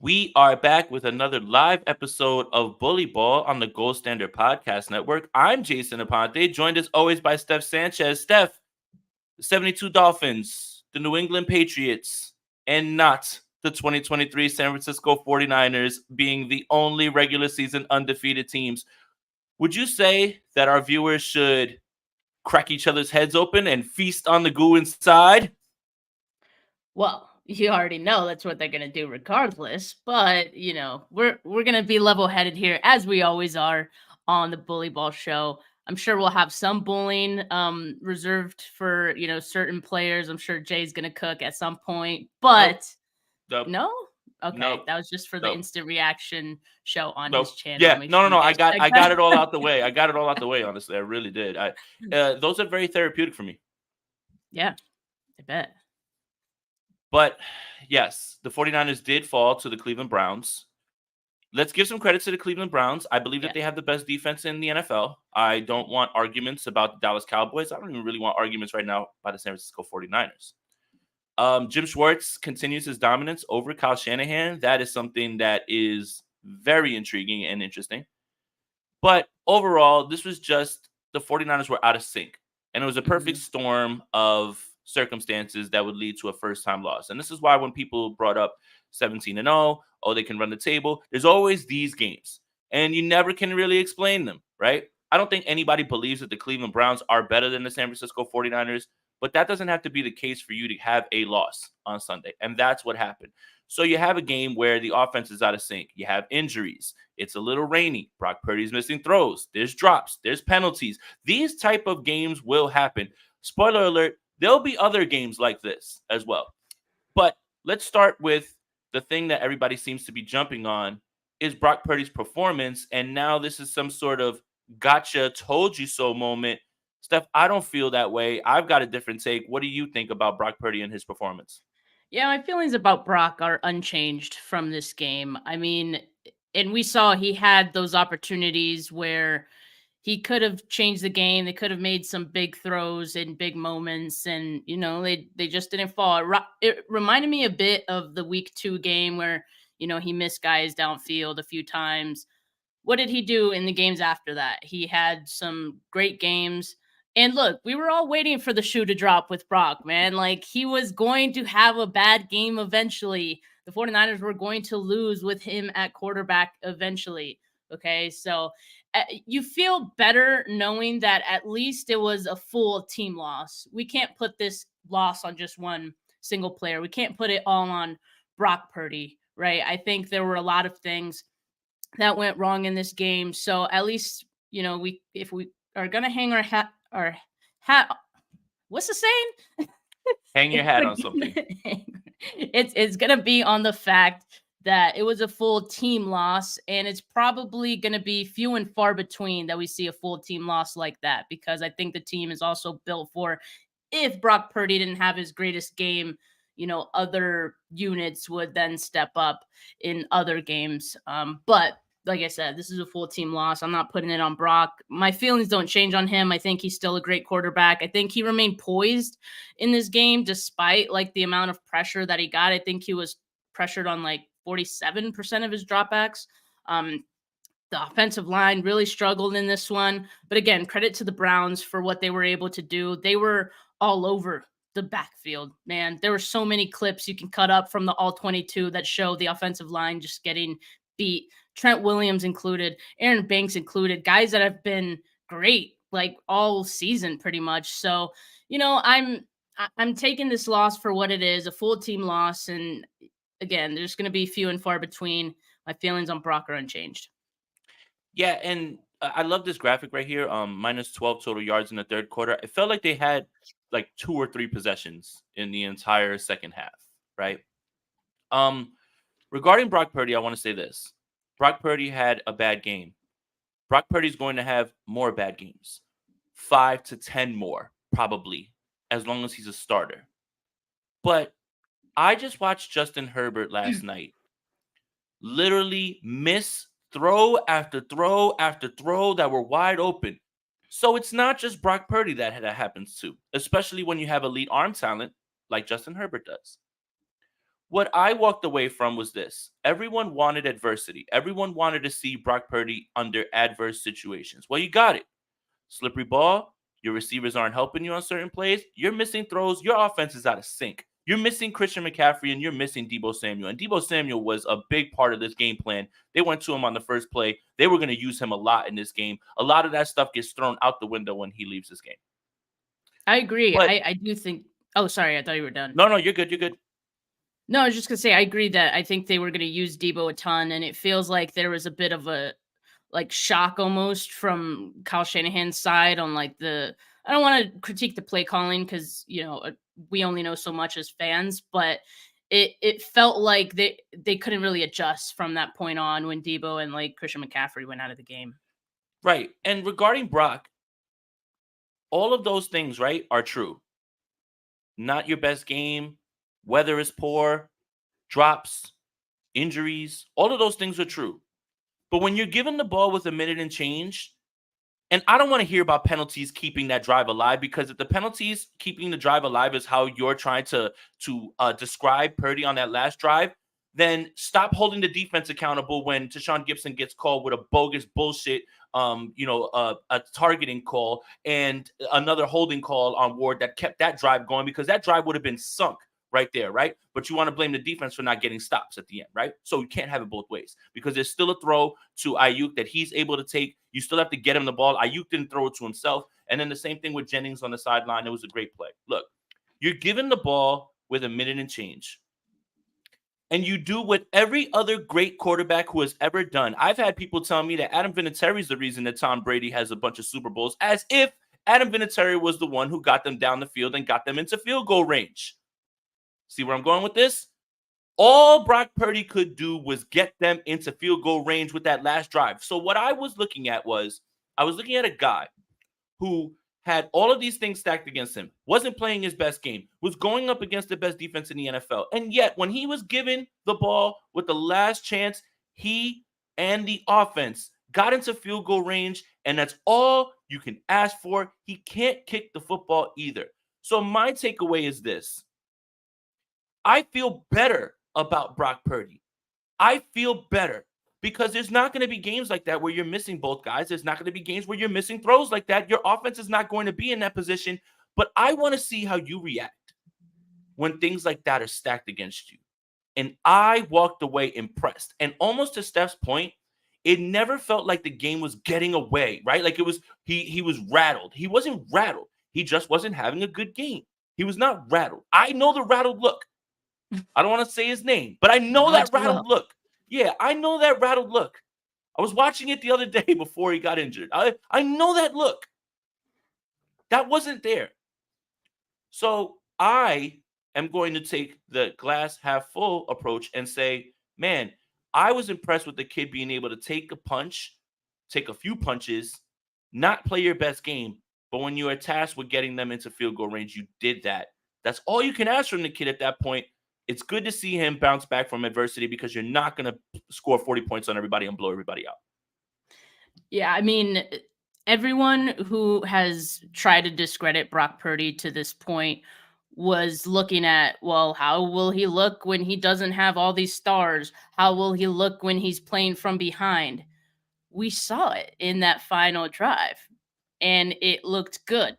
We are back with another live episode of Bully Ball on the Gold Standard Podcast Network. I'm Jason Aponte, joined as always by Steph Sanchez. Steph, the 72 Dolphins, the New England Patriots, and not the 2023 San Francisco 49ers being the only regular season undefeated teams. Would you say that our viewers should crack each other's heads open and feast on the goo inside? Well, you already know that's what they're gonna do regardless. But we're gonna be level headed here as we always are on the Bully Ball Show. I'm sure we'll have some bullying reserved for certain players. I'm sure Jay's gonna cook at some point, Nope, but nope, no. Okay, nope, that was just for the nope. instant reaction show on Nope. his channel. Yeah. Make No, sure no, you no. I guys got check I got that. it all out the way. I got it all out the way, honestly. I really did. Those are very therapeutic for me. Yeah, I bet. But yes, the 49ers did fall to the Cleveland Browns. Let's give some credit to the Cleveland Browns. I believe that Yeah. they have the best defense in the NFL. I don't want arguments about the Dallas Cowboys. I don't even really want arguments right now by the San Francisco 49ers. Jim Schwartz continues his dominance over Kyle Shanahan. That is something that is very intriguing and interesting. But overall, this was just the 49ers were out of sync. And it was a perfect Mhm. storm of circumstances that would lead to a first time loss. And this is why when people brought up 17-0, oh, they can run the table, there's always these games. And you never can really explain them, right? I don't think anybody believes that the Cleveland Browns are better than the San Francisco 49ers, but that doesn't have to be the case for you to have a loss on Sunday. And that's what happened. So you have a game where the offense is out of sync. You have injuries. It's a little rainy. Brock Purdy's missing throws. There's drops. There's penalties. These type of games will happen. Spoiler alert, there'll be other games like this as well. But let's start with the thing that everybody seems to be jumping on is Brock Purdy's performance. And now this is some sort of gotcha, told you so moment. Steph, I don't feel that way. I've got a different take. What do you think about Brock Purdy and his performance? Yeah, my feelings about Brock are unchanged from this game. I mean, and we saw he had those opportunities where he could have changed the game. They could have made some big throws in big moments, and they just didn't fall. It reminded me a bit of the week 2 game where he missed guys downfield a few times. What did he do in the games after that? He had some great games. And look, we were all waiting for the shoe to drop with Brock, man. Like he was going to have a bad game eventually. The 49ers were going to lose with him at quarterback eventually. Okay. So you feel better knowing that at least it was a full team loss. We can't put this loss on just one single player. We can't put it all on Brock Purdy, right? I think there were a lot of things that went wrong in this game. So at least we if we are gonna hang our hat. What's the saying? Hang your If hat we're on something. it's gonna be on the fact that it was a full team loss, and it's probably gonna be few and far between that we see a full team loss like that because I think the team is also built for if Brock Purdy didn't have his greatest game, other units would then step up in other games. But like I said, this is a full team loss. I'm not putting it on Brock. My feelings don't change on him. I think he's still a great quarterback. I think he remained poised in this game despite like the amount of pressure that he got. I think he was pressured on like 47% of his dropbacks. The offensive line really struggled in this one. But again, credit to the Browns for what they were able to do. They were all over the backfield, man. There were so many clips you can cut up from the all 22 that show the offensive line just getting beat. Trent Williams included, Aaron Banks included, guys that have been great like all season pretty much. So, I'm taking this loss for what it is, a full team loss, and again, there's going to be few and far between. My feelings on Brock are unchanged. Yeah, and I love this graphic right here. Minus 12 total yards in the third quarter. It felt like they had like 2 or 3 possessions in the entire second half, right? Um, Regarding Brock Purdy, I want to say this. Brock Purdy had a bad game. Brock Purdy's going to have more bad games. 5 to 10 more, probably, as long as he's a starter. But I just watched Justin Herbert last night literally miss throw after throw after throw that were wide open. So it's not just Brock Purdy that happens to, especially when you have elite arm talent like Justin Herbert does. What I walked away from was this. Everyone wanted adversity. Everyone wanted to see Brock Purdy under adverse situations. Well, you got it. Slippery ball. Your receivers aren't helping you on certain plays. You're missing throws. Your offense is out of sync. You're missing Christian McCaffrey and you're missing Deebo Samuel. And Deebo Samuel was a big part of this game plan. They went to him on the first play. They were going to use him a lot in this game. A lot of that stuff gets thrown out the window when he leaves this game. I agree. But I do think. Oh, sorry. I thought you were done. no, you're good. You're good. No, I was just gonna say I agree that I think they were gonna use Debo a ton, and it feels like there was a bit of a like shock almost from Kyle Shanahan's side on like the. I don't want to critique the play calling because we only know so much as fans, but it felt like they couldn't really adjust from that point on when Debo and like Christian McCaffrey went out of the game. Right. And regarding Brock, all of those things, right, are true. Not your best game. Weather is poor. Drops. Injuries. All of those things are true. But when you're given the ball with a minute and change, and I don't want to hear about penalties keeping that drive alive, because if the penalties keeping the drive alive is how you're trying to describe Purdy on that last drive, then stop holding the defense accountable when Tashawn Gibson gets called with a bogus bullshit, a targeting call and another holding call on Ward that kept that drive going, because that drive would have been sunk right there, right? But you want to blame the defense for not getting stops at the end, right? So you can't have it both ways, because there's still a throw to Ayuk that he's able to take. You still have to get him the ball. Ayuk didn't throw it to himself. And then the same thing with Jennings on the sideline. It was a great play. Look, you're given the ball with a minute and change, and you do what every other great quarterback who has ever done. I've had people tell me that Adam Vinatieri is the reason that Tom Brady has a bunch of Super Bowls, as if Adam Vinatieri was the one who got them down the field and got them into field goal range. See where I'm going with this? All Brock Purdy could do was get them into field goal range with that last drive. So what I was looking at was, I was looking at a guy who had all of these things stacked against him, wasn't playing his best game, was going up against the best defense in the NFL. And yet, when he was given the ball with the last chance, he and the offense got into field goal range, and that's all you can ask for. He can't kick the football either. So my takeaway is this. I feel better about Brock Purdy. I feel better because there's not going to be games like that where you're missing both guys. There's not going to be games where you're missing throws like that. Your offense is not going to be in that position. But I want to see how you react when things like that are stacked against you. And I walked away impressed. And almost to Steph's point, it never felt like the game was getting away, right? Like it was, he was rattled. He wasn't rattled. He just wasn't having a good game. He was not rattled. I know the rattled look. I don't want to say his name, but I know that rattled look. Yeah, I know that rattled look. I was watching it the other day before he got injured. I know that look. That wasn't there. So I am going to take the glass half full approach and say, man, I was impressed with the kid being able to take a punch, take a few punches, not play your best game, but when you are tasked with getting them into field goal range, you did that. That's all you can ask from the kid at that point. It's good to see him bounce back from adversity, because you're not going to score 40 points on everybody and blow everybody out. Yeah, I mean, everyone who has tried to discredit Brock Purdy to this point was looking at, well, how will he look when he doesn't have all these stars? How will he look when he's playing from behind? We saw it in that final drive, and it looked good.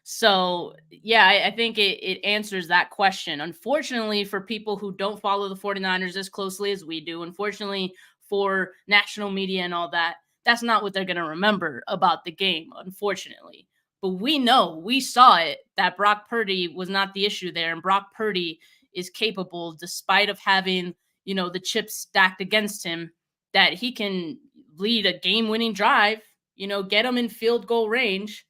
So, yeah, I think it answers that question. Unfortunately, for people who don't follow the 49ers as closely as we do, unfortunately for national media and all that, that's not what they're going to remember about the game, unfortunately. But we know, we saw it, that Brock Purdy was not the issue there. And Brock Purdy is capable, despite of having, the chips stacked against him, that he can lead a game-winning drive, get him in field goal range.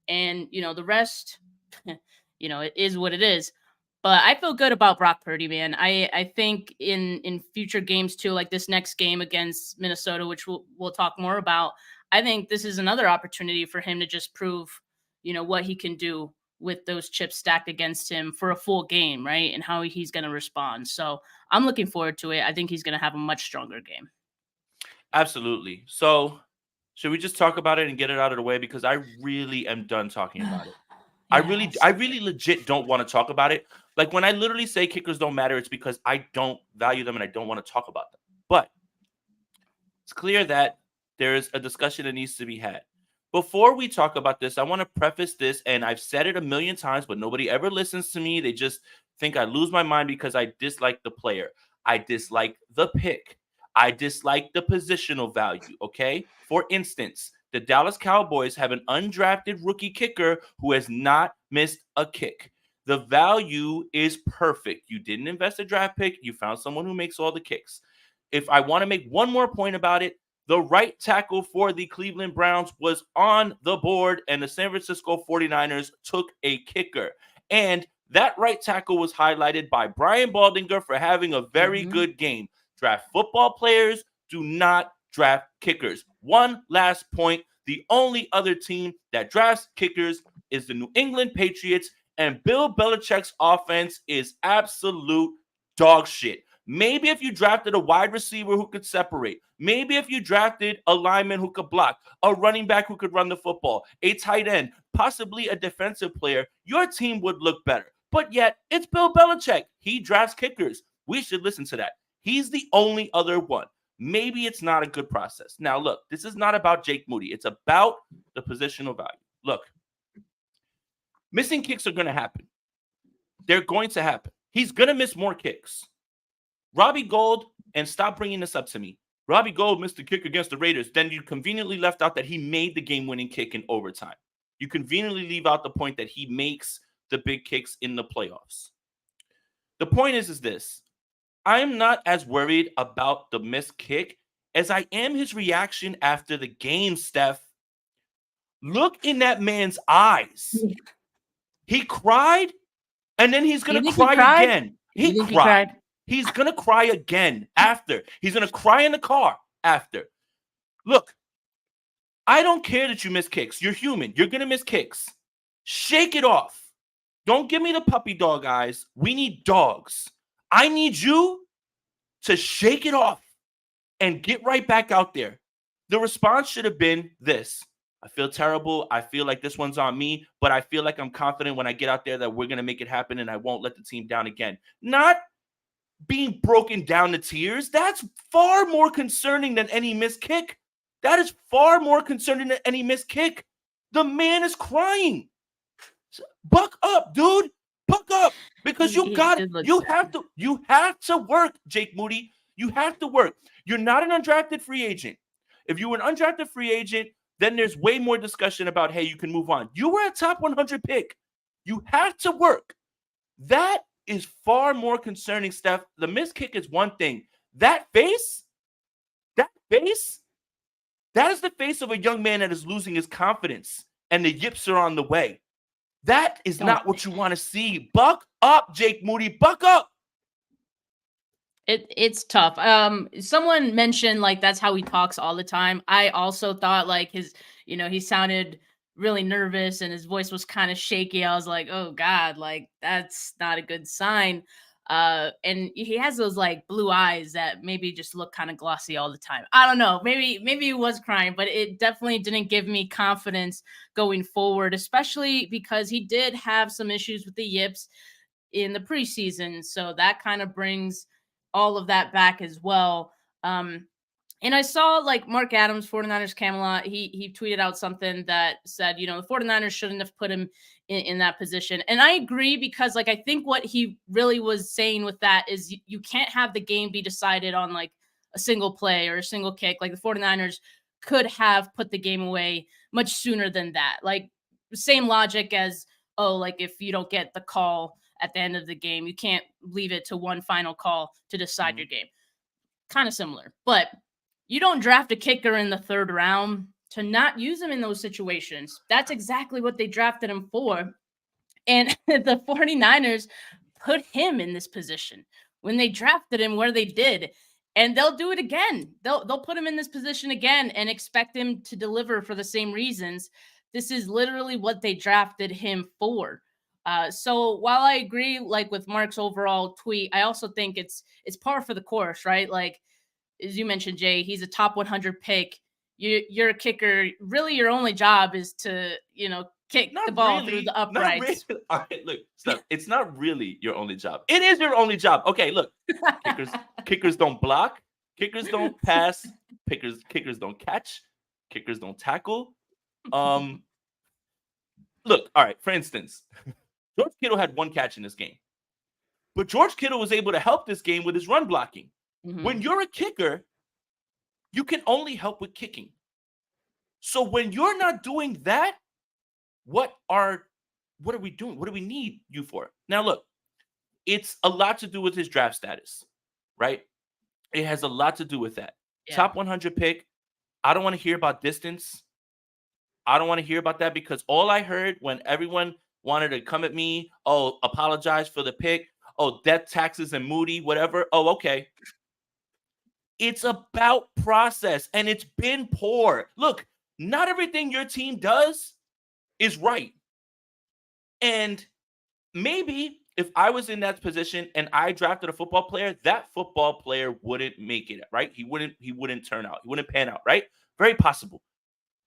And, the rest, it is what it is. But I feel good about Brock Purdy, man. I think in future games, too, like this next game against Minnesota, which we'll talk more about, I think this is another opportunity for him to just prove, what he can do with those chips stacked against him for a full game, right? And how he's going to respond. So I'm looking forward to it. I think he's going to have a much stronger game. Absolutely. So should we just talk about it and get it out of the way? Because I really am done talking about it. I really legit don't want to talk about it. Like when I literally say kickers don't matter, it's because I don't value them and I don't want to talk about them. But it's clear that there is a discussion that needs to be had. Before we talk about this, I want to preface this, and I've said it a million times, but nobody ever listens to me. They just think I lose my mind because I dislike the player. I dislike the pick. I dislike the positional value, okay? For instance, the Dallas Cowboys have an undrafted rookie kicker who has not missed a kick. The value is perfect. You didn't invest a draft pick. You found someone who makes all the kicks. If I want to make one more point about it, the right tackle for the Cleveland Browns was on the board, and the San Francisco 49ers took a kicker. And that right tackle was highlighted by Brian Baldinger for having a very good game. Draft football players, do not draft kickers. One last point. The only other team that drafts kickers is the New England Patriots, and Bill Belichick's offense is absolute dog shit. Maybe if you drafted a wide receiver who could separate, maybe if you drafted a lineman who could block, a running back who could run the football, a tight end, possibly a defensive player, your team would look better. But yet, it's Bill Belichick. He drafts kickers. We should listen to that. He's the only other one. Maybe it's not a good process. Now, look, this is not about Jake Moody. It's about the positional value. Look, missing kicks are going to happen. They're going to happen. He's going to miss more kicks. Robbie Gould, and stop bringing this up to me. Robbie Gould missed a kick against the Raiders. Then you conveniently left out that he made the game-winning kick in overtime. You conveniently leave out the point that he makes the big kicks in the playoffs. The point is this. I'm not as worried about the missed kick as I am his reaction after the game, Steph. Look in that man's eyes. He cried, and then he's going to cry again. He cried. He's going to cry again after. He's going to cry in the car after. Look, I don't care that you miss kicks. You're human. You're going to miss kicks. Shake it off. Don't give me the puppy dog eyes. We need dogs. I need you to shake it off and get right back out there. The response should have been this. I feel terrible. I feel like this one's on me, but I feel like I'm confident when I get out there that we're going to make it happen and I won't let the team down again. Not being broken down to tears. That's far more concerning than any missed kick. That is far more concerning than any missed kick. The man is crying. Buck up, dude. Buck up. Because you got it. You have to work, Jake Moody. You have to work. You're not an undrafted free agent. If you were an undrafted free agent, then there's way more discussion about, hey, you can move on. You were a top 100 pick. You have to work. That is far more concerning, Steph. The missed kick is one thing. That face, that is the face of a young man that is losing his confidence, and the yips are on the way. That is not what you want to see. Buck up, Jake Moody. Buck up. It's tough. Someone mentioned like that's how he talks all the time. I also thought like he sounded really nervous and his voice was kind of shaky. I was like, oh God, like that's not a good sign. And he has those like blue eyes that maybe just look kind of glossy all the time. I don't know. Maybe he was crying, but it definitely didn't give me confidence going forward, especially because he did have some issues with the yips in the preseason. So that kind of brings all of that back as well. And I saw like Mark Adams, 49ers Camelot, he tweeted out something that said, the 49ers shouldn't have put him in that position. And I agree because like I think what he really was saying with that is you can't have the game be decided on like a single play or a single kick. Like the 49ers could have put the game away much sooner than that. Like same logic as, like if you don't get the call at the end of the game, you can't leave it to one final call to decide your game. Kind of similar, but you don't draft a kicker in the third round to not use him in those situations. That's exactly what they drafted him for. And the 49ers put him in this position when they drafted him where they did. And they'll do it again. They'll put him in this position again and expect him to deliver for the same reasons. This is literally what they drafted him for. So while I agree, like with Mark's overall tweet, I also think it's par for the course, right? Like, as you mentioned, Jay, he's a top 100 pick. You're a kicker. Really, your only job is to, kick the Not ball really. through the Not really. uprights. All right, look, Steph, it's not really your only job. It is your only job. Okay, look, kickers don't block, kickers don't pass, kickers don't catch, kickers don't tackle. Um, look, all right, for instance, George Kittle had one catch in this game, but George Kittle was able to help this game with his run blocking. When you're a kicker, you can only help with kicking. So when you're not doing that, what are we doing? What do we need you for? Now, look, it's a lot to do with his draft status, right? It has a lot to do with that. Yeah. Top 100 pick. I don't want to hear about distance. I don't want to hear about that because all I heard when everyone wanted to come at me, oh, apologize for the pick, oh, death taxes and Moody, whatever. Oh, okay. It's about process, and it's been poor. Look, not everything your team does is right. And maybe if I was in that position and I drafted a football player, that football player wouldn't make it, right? He wouldn't turn out. He wouldn't pan out, right? Very possible.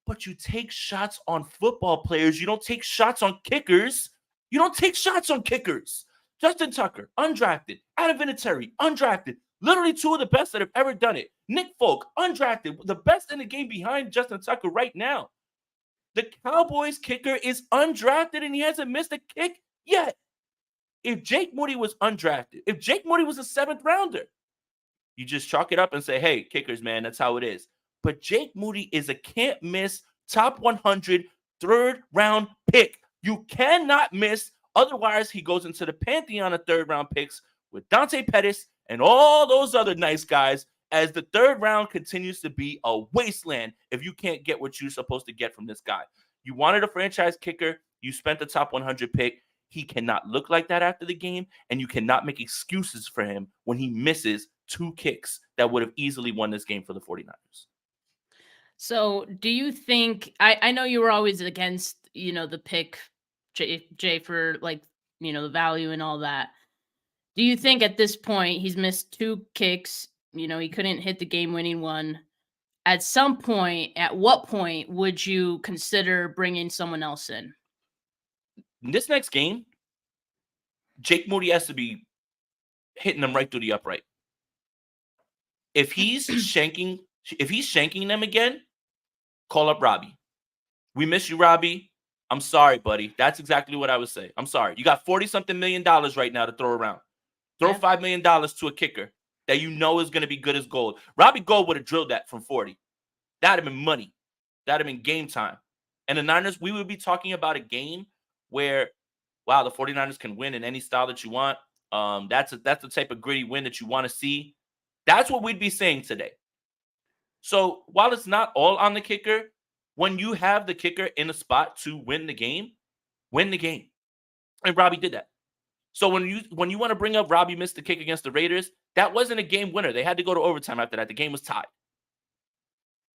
But you take shots on football players. You don't take shots on kickers. You don't take shots on kickers. Justin Tucker, undrafted. Adam Vinatieri, undrafted. Literally two of the best that have ever done it. Nick Folk, undrafted. The best in the game behind Justin Tucker right now. The Cowboys kicker is undrafted and he hasn't missed a kick yet. If Jake Moody was undrafted, if Jake Moody was a 7th rounder, you just chalk it up and say, hey, kickers, man, that's how it is. But Jake Moody is a can't miss top 100 3rd round pick. You cannot miss. Otherwise, he goes into the pantheon of 3rd round picks with Dante Pettis and all those other nice guys as the 3rd round continues to be a wasteland if you can't get what you're supposed to get from this guy. You wanted a franchise kicker. You spent the top 100 pick. He cannot look like that after the game, and you cannot make excuses for him when he misses 2 kicks that would have easily won this game for the 49ers. So do you think, I know you were always against, the pick, Jay, for like, the value and all that. Do you think at this point he's missed 2 kicks, he couldn't hit the game-winning one? At some point, at what point would you consider bringing someone else in? This next game, Jake Moody has to be hitting them right through the upright. If he's shanking them again, call up Robbie. We miss you, Robbie. I'm sorry, buddy. That's exactly what I would say. I'm sorry. You got $40-something million right now to throw around. Throw $5 million to a kicker that you know is going to be good as gold. Robbie Gold would have drilled that from 40. That'd have been money. That'd have been game time. And the Niners, we would be talking about a game where, wow, the 49ers can win in any style that you want. That's the type of gritty win that you want to see. That's what we'd be saying today. So while it's not all on the kicker, when you have the kicker in a spot to win the game. And Robbie did that. So when you want to bring up Robbie missed the kick against the Raiders, that wasn't a game winner. They had to go to overtime after that. The game was tied.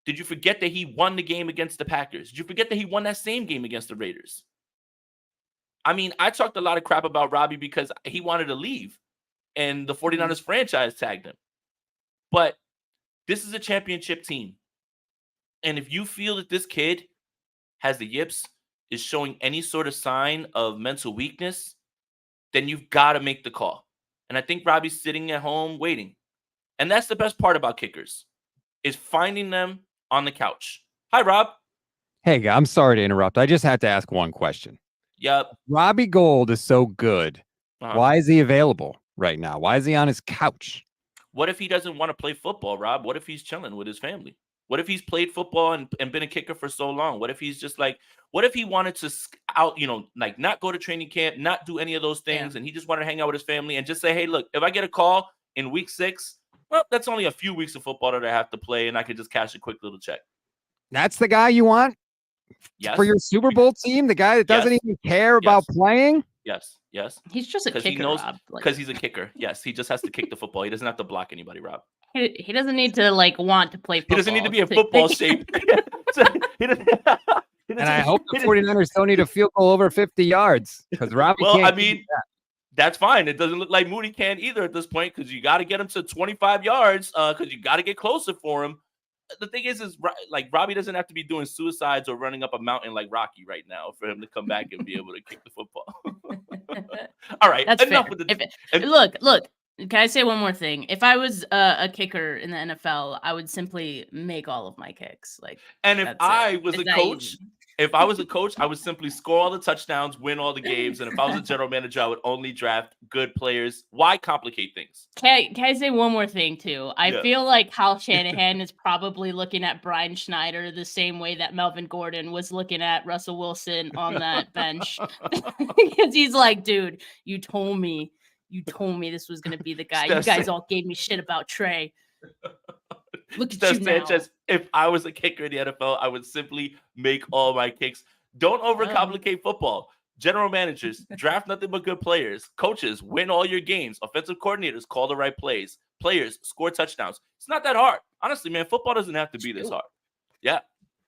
Did you forget that he won the game against the Packers? Did you forget that he won that same game against the Raiders? I mean, I talked a lot of crap about Robbie because he wanted to leave and the 49ers franchise tagged him. But this is a championship team. And if you feel that this kid has the yips, is showing any sort of sign of mental weakness, then you've got to make the call. And I think Robbie's sitting at home waiting. And that's the best part about kickers, is finding them on the couch. Hi, Rob. Hey, I'm sorry to interrupt. I just had to ask one question. Yep. Robbie Gold is so good. Why is he available right now? Why is he on his couch? What if he doesn't want to play football, Rob? What if he's chilling with his family? What if he's played football and been a kicker for so long? What if he's just like, what if he wanted to not go to training camp, not do any of those things, and he just wanted to hang out with his family and just say, hey, look, if I get a call in week 6, well, that's only a few weeks of football that I have to play, and I could just cash a quick little check. That's the guy you want for your Super Bowl team? The guy that doesn't even care about playing? Yes. He's just a kicker, he knows, Rob. Because he's a kicker. Yes, he just has to kick the football. He doesn't have to block anybody, Rob. He doesn't need to want to play football. He doesn't need to be in football shape. And I hope the 49ers don't need a field goal over 50 yards because Robbie can't. Well, I mean, that's fine. It doesn't look like Moody can either at this point because you got to get him to 25 yards because you got to get closer for him. the thing is like Robbie doesn't have to be doing suicides or running up a mountain like Rocky right now for him to come back and be able to kick the football. All right, that's enough fair. with the. Look. Can I say one more thing? If I was a kicker in the NFL, I would simply make all of my kicks. Like, and if I was it's a coach, I would simply score all the touchdowns, win all the games. And if I was a general manager, I would only draft good players. Why complicate things? Can I say one more thing too? I feel like Kyle Shanahan is probably looking at Brian Schneider the same way that Melvin Gordon was looking at Russell Wilson on that bench. Because he's like, dude, you told me this was going to be the guy. You guys all gave me shit about Trey. Look at you Sanchez, now. If I was a kicker in the NFL, I would simply make all my kicks. Don't overcomplicate football. General managers, draft nothing but good players. Coaches, win all your games. Offensive coordinators, call the right plays. Players, score touchdowns. It's not that hard. Honestly, man, football doesn't have to be this hard. Yeah.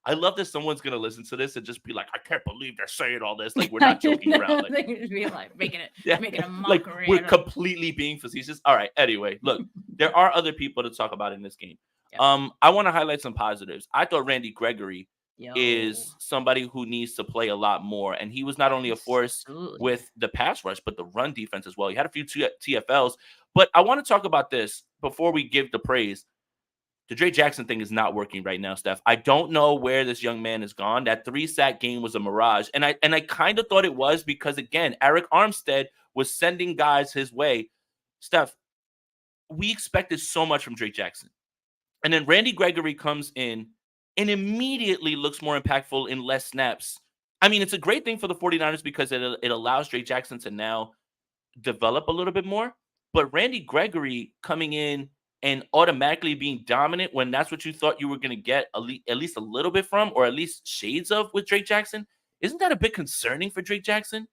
I love that someone's going to listen to this and just be like, I can't believe they're saying all this. Like, we're not joking around. Like, making it a mockery. Like, we're completely being facetious. All right. Anyway, look, there are other people to talk about in this game. Yeah. I want to highlight some positives. I thought Randy Gregory is somebody who needs to play a lot more. And he was not only a force with the pass rush, but the run defense as well. He had a few TFLs. But I want to talk about this before we give the praise. The Drake Jackson thing is not working right now, Steph. I don't know where this young man is gone. That 3-sack game was a mirage. And I kind of thought it was because, again, Eric Armstead was sending guys his way. Steph, we expected so much from Drake Jackson. And then Randy Gregory comes in and immediately looks more impactful in less snaps. I mean, it's a great thing for the 49ers because it allows Drake Jackson to now develop a little bit more. But Randy Gregory coming in and automatically being dominant when that's what you thought you were going to get at least a little bit from, or at least shades of with Drake Jackson, isn't that a bit concerning for Drake Jackson?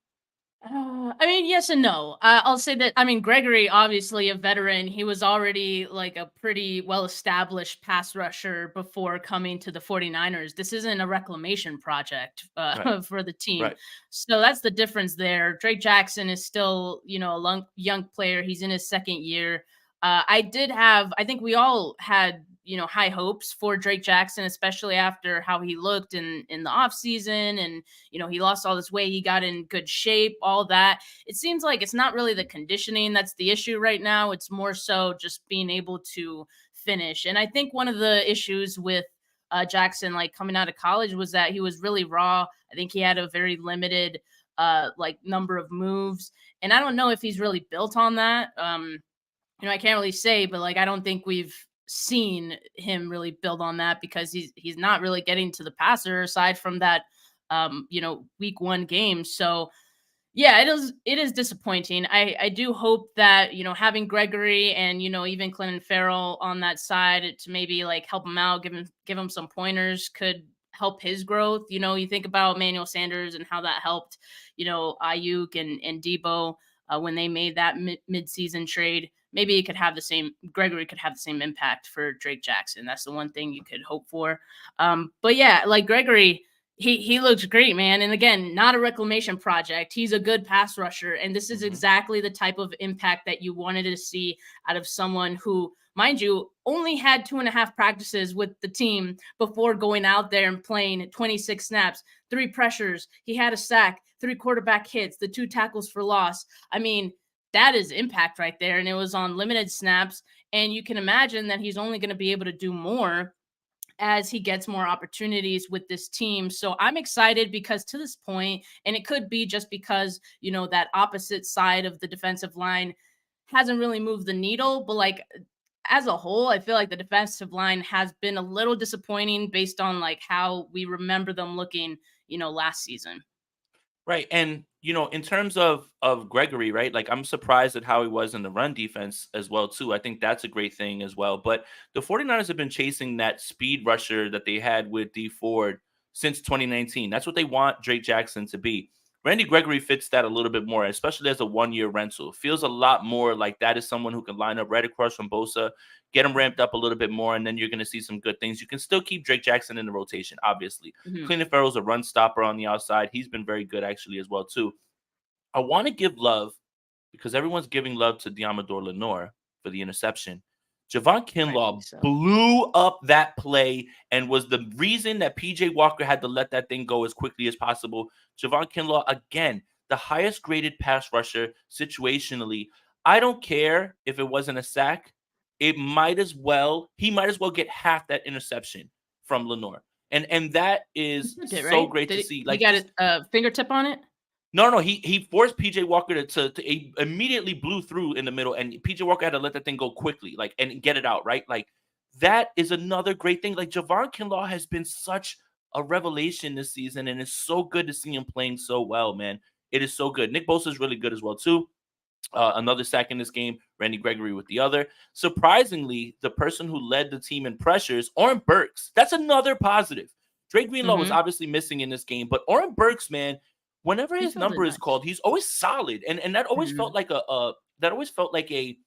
I mean, yes and no. I'll say that, I mean, Gregory, obviously a veteran, he was already like a pretty well-established pass rusher before coming to the 49ers. This isn't a reclamation project for the team. Right. So that's the difference there. Drake Jackson is still, a young player. He's in his second year. I think we all had, high hopes for Drake Jackson, especially after how he looked in the offseason. And, he lost all this weight. He got in good shape, all that. It seems like it's not really the conditioning that's the issue right now. It's more so just being able to finish. And I think one of the issues with Jackson, like coming out of college, was that he was really raw. I think he had a very limited number of moves. And I don't know if he's really built on that. I can't really say, but I don't think we've seen him really build on that because he's not really getting to the passer aside from that, week 1 game. So yeah, it is disappointing. I do hope that, having Gregory and, even Clinton Farrell on that side to maybe help him out, give him some pointers could help his growth. You think about Emmanuel Sanders and how that helped, Ayuk and Debo when they made that mid-season trade. Maybe Gregory could have the same impact for Drake Jackson. That's the one thing you could hope for. But yeah, Gregory, he looks great, man. And again, not a reclamation project. He's a good pass rusher. And this is exactly the type of impact that you wanted to see out of someone who, mind you, only had 2.5 practices with the team before going out there and playing 26 snaps, 3 pressures. He had a sack, 3 quarterback hits, the 2 tackles for loss. I mean, that is impact right there. And it was on limited snaps. And you can imagine that he's only going to be able to do more as he gets more opportunities with this team. So I'm excited because to this point, and it could be just because, that opposite side of the defensive line hasn't really moved the needle, but as a whole, I feel like the defensive line has been a little disappointing based on how we remember them looking, last season. Right. And, in terms of Gregory, right, I'm surprised at how he was in the run defense as well, too. I think that's a great thing as well. But the 49ers have been chasing that speed rusher that they had with D Ford since 2019. That's what they want Drake Jackson to be. Randy Gregory fits that a little bit more, especially as a 1-year rental. It feels a lot more like that is someone who can line up right across from Bosa, get him ramped up a little bit more, and then you're going to see some good things. You can still keep Drake Jackson in the rotation, obviously. Clinton Farrell's a run stopper on the outside. He's been very good, actually, as well, too. I want to give love, because everyone's giving love to Diamador Lenore for the interception, Javon Kinlaw blew up that play and was the reason that PJ Walker had to let that thing go as quickly as possible. Javon Kinlaw, again, the highest graded pass rusher situationally. I don't care if it wasn't a sack. He might as well get half that interception from Lenore. And that is so great to see. Like, he got a fingertip on it? No, he forced PJ Walker to immediately blew through in the middle, and PJ Walker had to let that thing go quickly, like, and get it out, right? Like, that is another great thing. Like, Javon Kinlaw has been such a revelation this season, and it's so good to see him playing so well, man. It is so good. Nick Bosa is really good as well, too. Another sack in this game, Randy Gregory with the other. Surprisingly, the person who led the team in pressures, Oren Burks, that's another positive. Dre Greenlaw was obviously missing in this game, but Oren Burks, man, whenever his number is called, he's always solid, and that always felt like an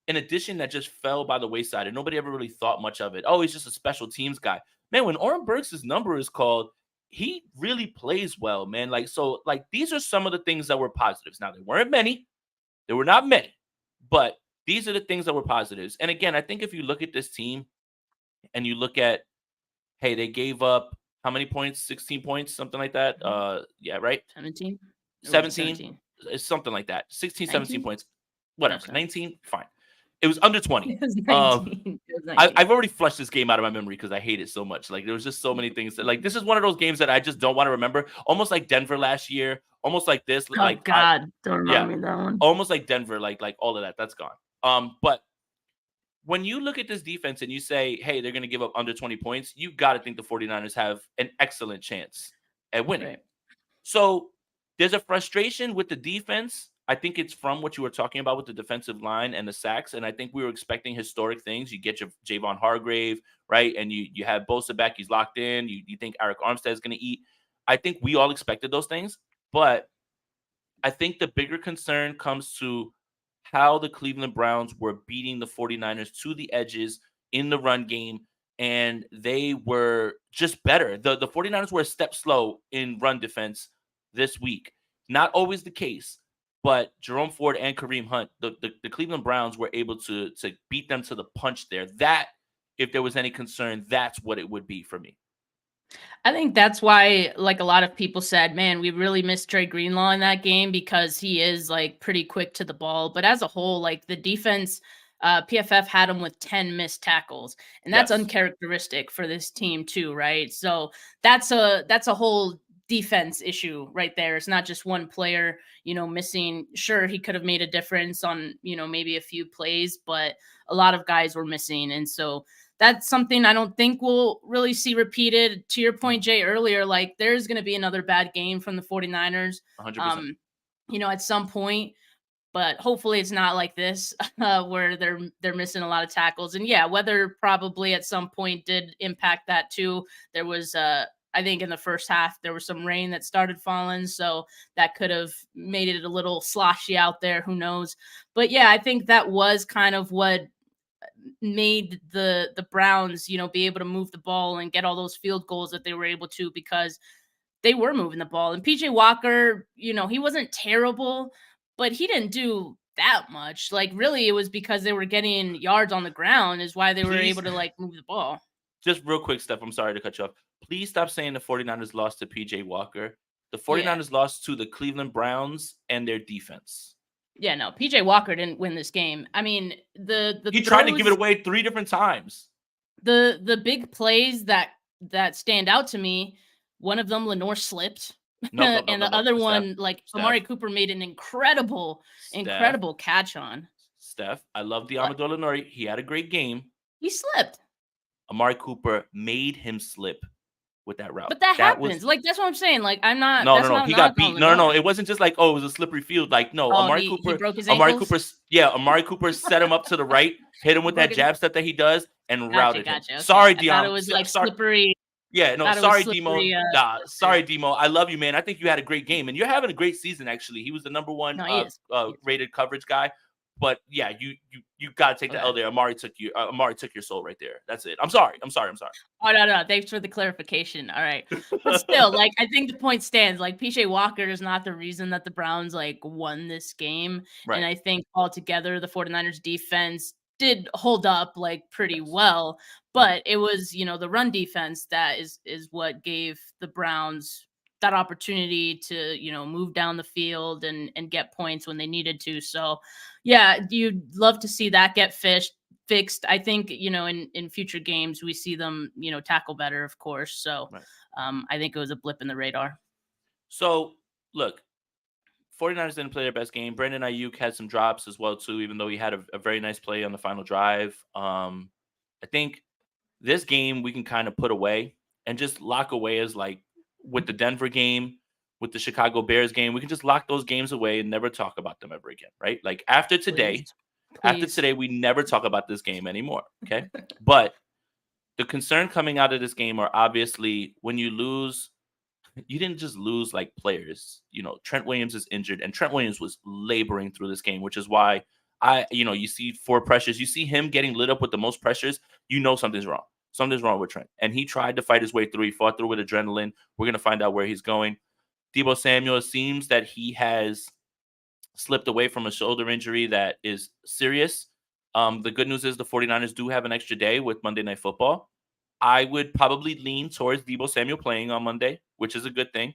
addition that just fell by the wayside, and nobody ever really thought much of it. Oh, he's just a special teams guy, man. When Oren Burks' number is called, he really plays well, man. Like, so, like, these are some of the things that were positives. Now, there weren't many, there were not many, but these are the things that were positives. And again, I think if you look at this team and you look at, hey, they gave up how many points? 16 points, something like that. Yeah, right? 17? 17? It's something like that. 16, 19? 17 points. Whatever. Okay. 19? Fine. It was under 20. It was 19. I've already flushed this game out of my memory because I hate it so much. Like, there was just so many things that, like, this is one of those games that I just don't want to remember. Almost like Denver last year. Almost like this. Oh, like, God. Don't remind me that one. Almost like Denver. Like all of that. That's gone. But when you look at this defense and you say, hey, they're going to give up under 20 points, you got to think the 49ers have an excellent chance at winning. Right. So there's a frustration with the defense. I think it's from what you were talking about with the defensive line and the sacks. And I think we were expecting historic things. You get your Javon Hargrave, right? And you have Bosa back. He's locked in. You think Eric Armstead is going to eat. I think we all expected those things. But I think the bigger concern comes to how the Cleveland Browns were beating the 49ers to the edges in the run game, and they were just better. The 49ers were a step slow in run defense this week. Not always the case, but Jerome Ford and Kareem Hunt, the Cleveland Browns were able to beat them to the punch there. That, if there was any concern, that's what it would be for me. I think that's why, like, a lot of people said, man, we really missed Dre Greenlaw in that game because he is, like, pretty quick to the ball. But as a whole, like, the defense, PFF had him with 10 missed tackles, and that's uncharacteristic for this team too, right? So that's a whole defense issue right there. It's not just one player, missing. Sure, he could have made a difference on, maybe a few plays, but a lot of guys were missing. And so that's something I don't think we'll really see repeated. To your point, Jay, earlier, like, there's going to be another bad game from the 49ers, 100%. At some point, but hopefully it's not like this, where they're missing a lot of tackles. And yeah, weather probably at some point did impact that too. There was, I think in the first half, there was some rain that started falling, so that could have made it a little sloshy out there. Who knows? But yeah, I think that was kind of what made the Browns, be able to move the ball and get all those field goals that they were able to, because they were moving the ball. And PJ Walker, he wasn't terrible, but he didn't do that much. Like, really, it was because they were getting yards on the ground is why they were able to, like, move the ball. Just real quick, Steph, I'm sorry to cut you off. Please stop saying the 49ers lost to PJ Walker. The 49ers lost to the Cleveland Browns and their defense. Yeah, no, PJ Walker didn't win this game. I mean, he tried to give it away 3 different times. The big plays that stand out to me, one of them, Lenore slipped. And the other one, like, Amari Cooper made an incredible catch on. Steph, I love Diamador Lenore. He had a great game. He slipped. Amari Cooper made him slip with that route. But that happens. Like, that's what I'm saying. Like, I'm not. No. He got beat. No. It wasn't just like, it was a slippery field. Like, no. Amari Cooper. He broke his ankles? Amari Cooper set him up to the right, hit him with that jab step that he does, and routed him. Okay. Sorry, Dion. I thought it was like slippery. Yeah, no, sorry, Demo. Sorry, Demo. I love you, man. I think you had a great game, and you're having a great season, actually. He was the number one rated coverage guy. But yeah, you got to take the L there. Amari took your soul right there. That's it. I'm sorry. Oh, no. Thanks for the clarification. All right. But still, like, I think the point stands. Like, PJ Walker is not the reason that the Browns, like, won this game. Right. And I think altogether the 49ers defense did hold up like pretty well, but it was, the run defense that is what gave the Browns that opportunity to, move down the field and get points when they needed to. So yeah, you'd love to see that get fixed. I think, in future games we see them, tackle better, of course. So I think it was a blip in the radar. So look, 49ers didn't play their best game. Brandon Ayuk had some drops as well too, even though he had a very nice play on the final drive. I think this game we can kind of put away and just lock away as like with the Denver game, with the Chicago Bears game, we can just lock those games away and never talk about them ever again, right? Like after today, we never talk about this game anymore, okay? But the concern coming out of this game are obviously when you lose, you didn't just lose like players. Trent Williams is injured, and Trent Williams was laboring through this game, which is why you see 4 pressures. You see him getting lit up with the most pressures. Something's wrong. Something's wrong with Trent. And he tried to fight his way through. He fought through with adrenaline. We're going to find out where he's going. Deebo Samuel, it seems that he has slipped away from a shoulder injury that is serious. The good news is the 49ers do have an extra day with Monday Night Football. I would probably lean towards Deebo Samuel playing on Monday, which is a good thing.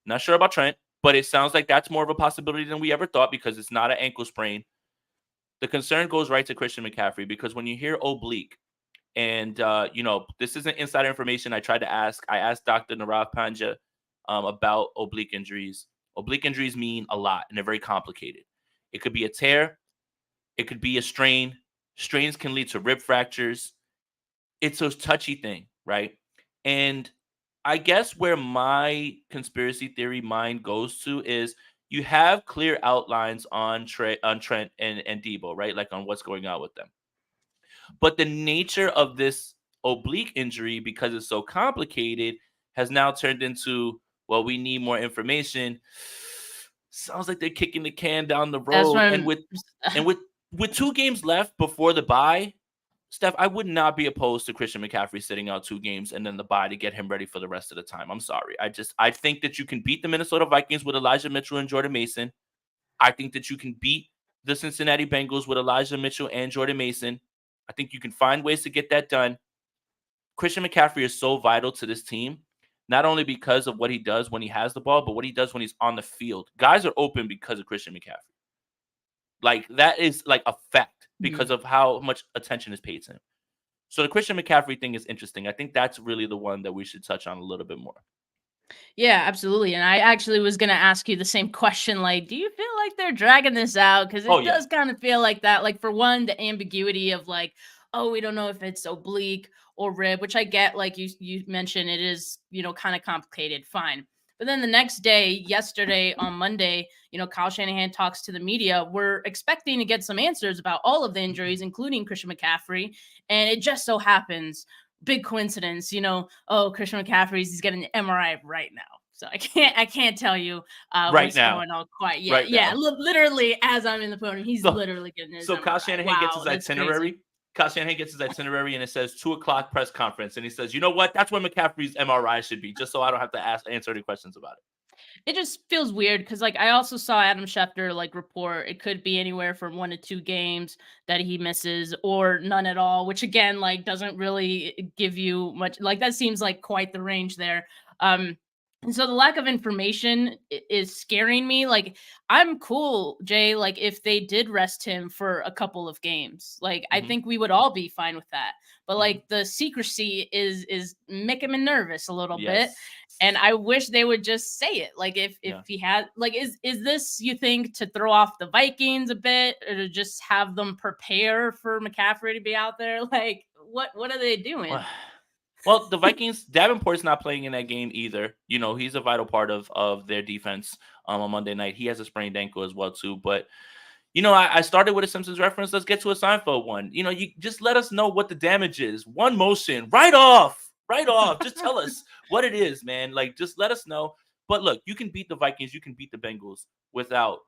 Not sure about Trent, but it sounds like that's more of a possibility than we ever thought because it's not an ankle sprain. The concern goes right to Christian McCaffrey because when you hear oblique, and this isn't insider information. I asked Dr. Narav Panja about oblique injuries. Oblique injuries mean a lot, and they're very complicated. It could be a tear. It could be a strain. Strains can lead to rib fractures. It's a touchy thing, right? And I guess where my conspiracy theory mind goes to is you have clear outlines on Trent and Deebo, right? Like on what's going on with them. But the nature of this oblique injury, because it's so complicated, has now turned into, well, we need more information. Sounds like they're kicking the can down the road. And with 2 games left before the bye, Steph, I would not be opposed to Christian McCaffrey sitting out 2 games and then the bye to get him ready for the rest of the time. I'm sorry. I think that you can beat the Minnesota Vikings with Elijah Mitchell and Jordan Mason. I think that you can beat the Cincinnati Bengals with Elijah Mitchell and Jordan Mason. I think you can find ways to get that done. Christian McCaffrey is so vital to this team, not only because of what he does when he has the ball, but what he does when he's on the field. Guys are open because of Christian McCaffrey. Like, that is like a fact because of how much attention is paid to him. So the Christian McCaffrey thing is interesting. I think that's really the one that we should touch on a little bit more. Yeah, absolutely. And I actually was going to ask you the same question. Like, do you feel like they're dragging this out? Because it does kind of feel like that. Like, for one, the ambiguity of like, oh, we don't know if it's oblique or rib, which I get. Like you mentioned, it is, kind of complicated. Fine. But then the next day, yesterday on Monday, Kyle Shanahan talks to the media. We're expecting to get some answers about all of the injuries, including Christian McCaffrey. And it just so happens, big coincidence, Christian McCaffrey's getting an MRI right now. So I can't tell you what's going on quite yet. Right yeah, literally as I'm in the podium, he's literally getting his. So Kyle Shanahan gets his itinerary. Kyle Shanahan gets his itinerary and it says 2:00 press conference. And he says, you know what? That's when McCaffrey's MRI should be, just so I don't have to answer any questions about it. It just feels weird because, like, I also saw Adam Schefter report it could be anywhere from 1 to 2 games that he misses or none at all, which again, doesn't really give you much. That seems like quite the range there. And so the lack of information is scaring me. I'm cool, Jay. If they did rest him for a couple of games, I think we would all be fine with that. But the secrecy is making me nervous a little bit. And I wish they would just say it. If he had, is this, you think, to throw off the Vikings a bit or to just have them prepare for McCaffrey to be out there? What are they doing? Well, the Vikings, Davenport's not playing in that game either. He's a vital part of their defense on Monday night. He has a sprained ankle as well, too. But, I started with a Simpsons reference. Let's get to a Seinfeld one. You just let us know what the damage is. One motion, right off. Just tell us what it is, man. Just let us know. But look, you can beat the Vikings. You can beat the Bengals without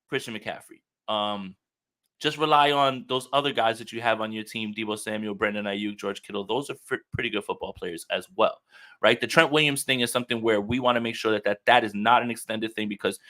Christian McCaffrey. Just rely on those other guys that you have on your team, Deebo Samuel, Brandon Ayuk, George Kittle. Those are pretty good football players as well, right? The Trent Williams thing is something where we want to make sure that is not an extended thing because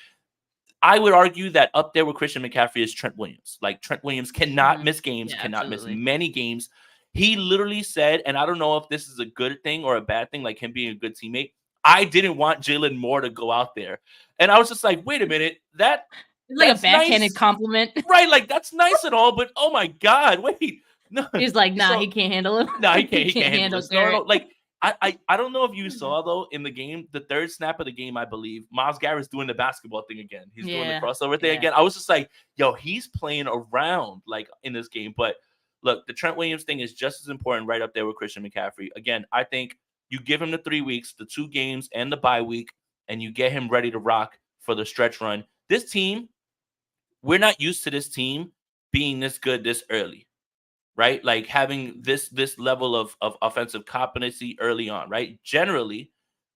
I would argue that up there with Christian McCaffrey is Trent Williams. Like Trent Williams cannot miss games, cannot miss many games. He literally said, and I don't know if this is a good thing or a bad thing, like him being a good teammate, I didn't want Jalen Moore to go out there. And I was just like, wait a minute, that's like a backhanded compliment. Right, like that's nice and all, but oh my God, wait. No. He's like, nah, he can't handle it. No, he can't handle it. No, like I don't know if you saw though in the game, the third snap of the game, I believe, Myles Garrett's doing the basketball thing again. He's doing the crossover thing again. I was just like, yo, he's playing around like in this game. But look, the Trent Williams thing is just as important right up there with Christian McCaffrey. Again, I think you give him the 3 weeks, the 2 games, and the bye week, and you get him ready to rock for the stretch run. This team, we're not used to this team being this good this early. Right? Like having this level of offensive competency early on, right? Generally,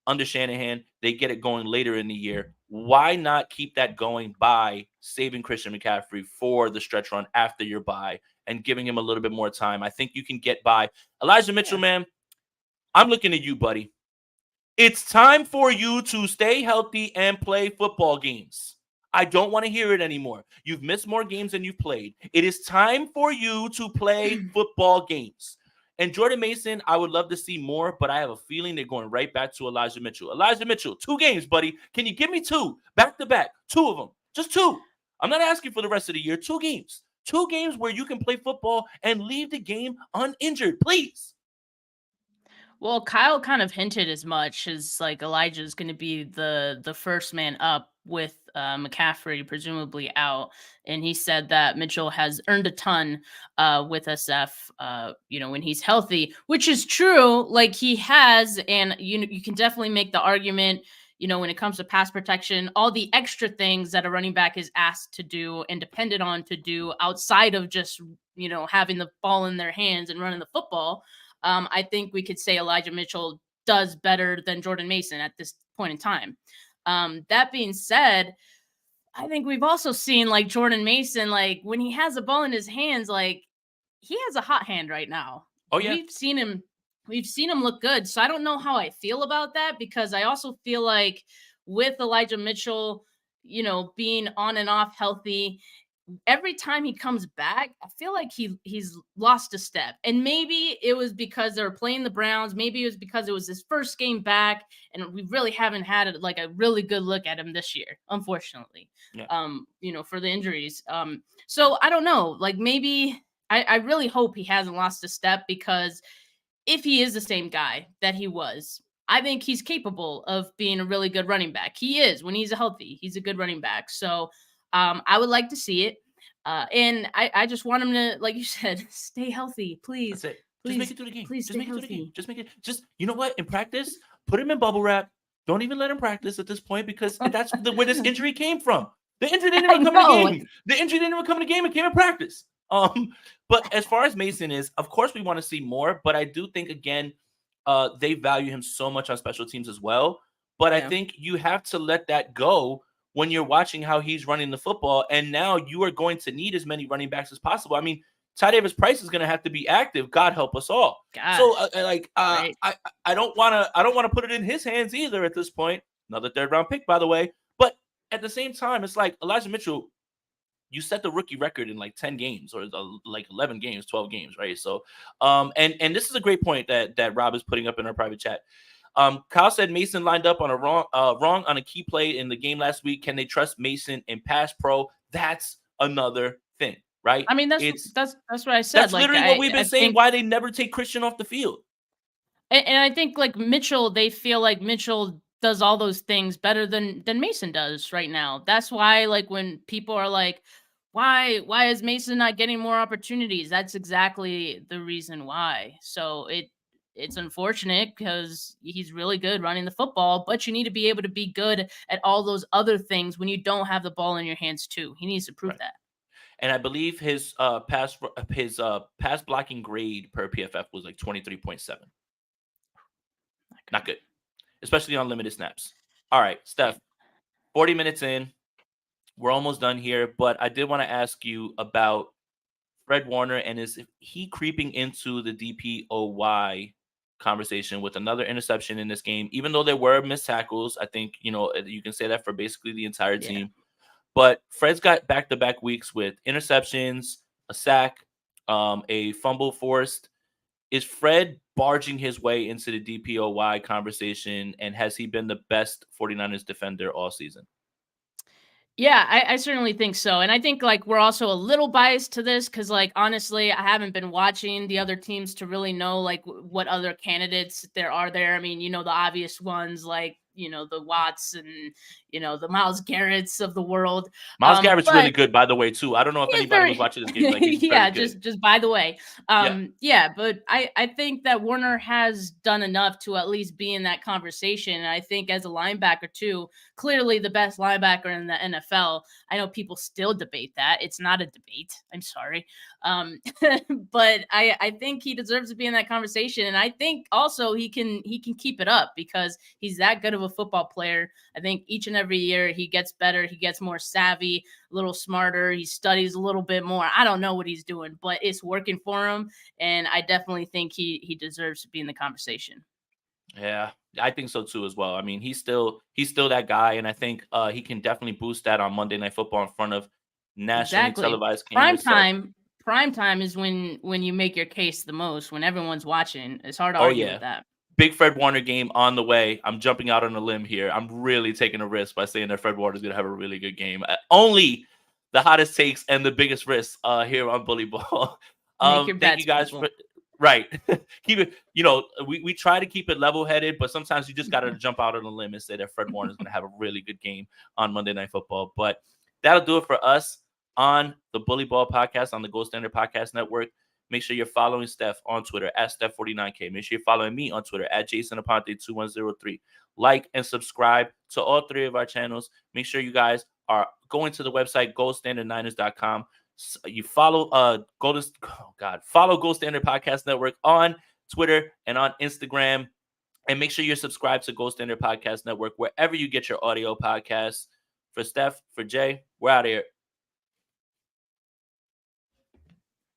under Shanahan, they get it going later in the year. Why not keep that going by saving Christian McCaffrey for the stretch run after your bye and giving him a little bit more time? I think you can get by. Elijah Mitchell, man, I'm looking at you, buddy. It's time for you to stay healthy and play football games. I don't want to hear it anymore. You've missed more games than you've played. It is time for you to play football games. And Jordan Mason, I would love to see more, but I have a feeling they're going right back to Elijah Mitchell. Elijah Mitchell, 2 games, buddy. Can you give me 2 back-to-back? 2 of them. Just 2. I'm not asking for the rest of the year. 2 games. 2 games where you can play football and leave the game uninjured, please. Well, Kyle kind of hinted as much as like Elijah's going to be the first man up with McCaffrey presumably out, and he said that Mitchell has earned a ton with SF, when he's healthy, which is true. Like he has, and you can definitely make the argument. When it comes to pass protection, all the extra things that a running back is asked to do and dependent on to do outside of just having the ball in their hands and running the football. I think we could say Elijah Mitchell does better than Jordan Mason at this point in time. That being said, I think we've also seen like Jordan Mason, like when he has a ball in his hands, like he has a hot hand right now. Oh yeah. We've seen him look good. So I don't know how I feel about that, because I also feel like with Elijah Mitchell, being on and off healthy, every time he comes back, I feel like he's lost a step. And maybe it was because they were playing the Browns. Maybe it was because it was his first game back, and we really haven't had like a really good look at him this year, unfortunately. For the injuries. So I don't know. Like maybe I really hope he hasn't lost a step, because if he is the same guy that he was, I think he's capable of being a really good running back. He is when he's healthy. He's a good running back. So I would like to see it. And I just want him to, like you said, stay healthy, please. That's it. Please, just make it through the game. Please just make it healthy. through the game. Just make it. You know what? In practice, put him in bubble wrap. Don't even let him practice at this point, because that's where this injury came from. The injury didn't even come in the game. The injury didn't even come in the game. It came in practice. But as far as Mason is, of course, we want to see more. But I do think, again, they value him so much on special teams as well. But I think you have to let that go when you're watching how he's running the football. And now you are going to need as many running backs as possible. I mean, Ty Davis Price is going to have to be active. God help us all. Gosh. So I don't want to put it in his hands either at this point. Another 3rd round pick, by the way. But at the same time, it's like Elijah Mitchell, you set the rookie record in like 10 games or like 11 games, 12 games, right? So, and this is a great point that Rob is putting up in our private chat. Kyle said Mason lined up on a wrong on a key play in the game last week. Can they trust Mason in pass pro? That's another thing, right? I mean, that's what I said. That's literally what we've been saying. Why they never take Christian off the field. And I think like Mitchell, they feel like Mitchell does all those things better than Mason does right now. That's why, like, when people are like, why is Mason not getting more opportunities? That's exactly the reason why. So it's unfortunate, because he's really good running the football, but you need to be able to be good at all those other things when you don't have the ball in your hands too. He needs to prove that. And I believe his pass blocking grade per PFF was like 23.7. Not good, especially on limited snaps. All right, Steph, 40 minutes in. We're almost done here, but I did want to ask you about Fred Warner, and is he creeping into the DPOY conversation with another interception in this game? Even though there were missed tackles, I think, you can say that for basically the entire team. But Fred's got back-to-back weeks with interceptions, a sack, a fumble forced. Is Fred barging his way into the DPOY conversation, and has he been the best 49ers defender all season? Yeah, I certainly think so. And I think like we're also a little biased to this because like honestly, I haven't been watching the other teams to really know like what other candidates there are there. I mean, the obvious ones like the Watts and the Myles Garretts of the world. Myles Garrett's But really good, by the way, too. I don't know if anybody was very watching this game. Like, he's yeah, very good. just by the way. Yeah. Yeah, but I think that Warner has done enough to at least be in that conversation. And I think as a linebacker too, clearly the best linebacker in the NFL. I know people still debate that. It's not a debate. I'm sorry. But I think he deserves to be in that conversation. And I think also he can keep it up because he's that good of a football player. I think each and every year he gets better, he gets more savvy, a little smarter, he studies a little bit more. I don't know what he's doing, but it's working for him. And I definitely think he deserves to be in the conversation. Yeah, I think so too as well. I mean, he's still that guy, and I think he can definitely boost that on Monday Night Football in front of nationally televised cameras. Prime time is when you make your case the most, when everyone's watching. It's hard to Oh argue yeah, with that. big Fred Warner game on the way. I'm jumping out on a limb here. I'm really taking a risk by saying that Fred Warner is going to have a really good game. Only the hottest takes and the biggest risks here on Bully Ball. Make your bets, thank you guys people. Right. Keep it, we try to keep it level-headed, but sometimes you just got to jump out on a limb and say that Fred Warner is going to have a really good game on Monday Night Football. But that'll do it for us on the Bully Ball podcast on the Gold Standard Podcast Network. Make sure you're following Steph on Twitter at Steph49K. Make sure you're following me on Twitter at JasonAponte2103. Like and subscribe to all three of our channels. Make sure you guys are going to the website, goldstandardniners.com. You follow follow Gold Standard Podcast Network on Twitter and on Instagram, and make sure you're subscribed to Gold Standard Podcast Network wherever you get your audio podcasts. For Steph, for Jay, we're out of here.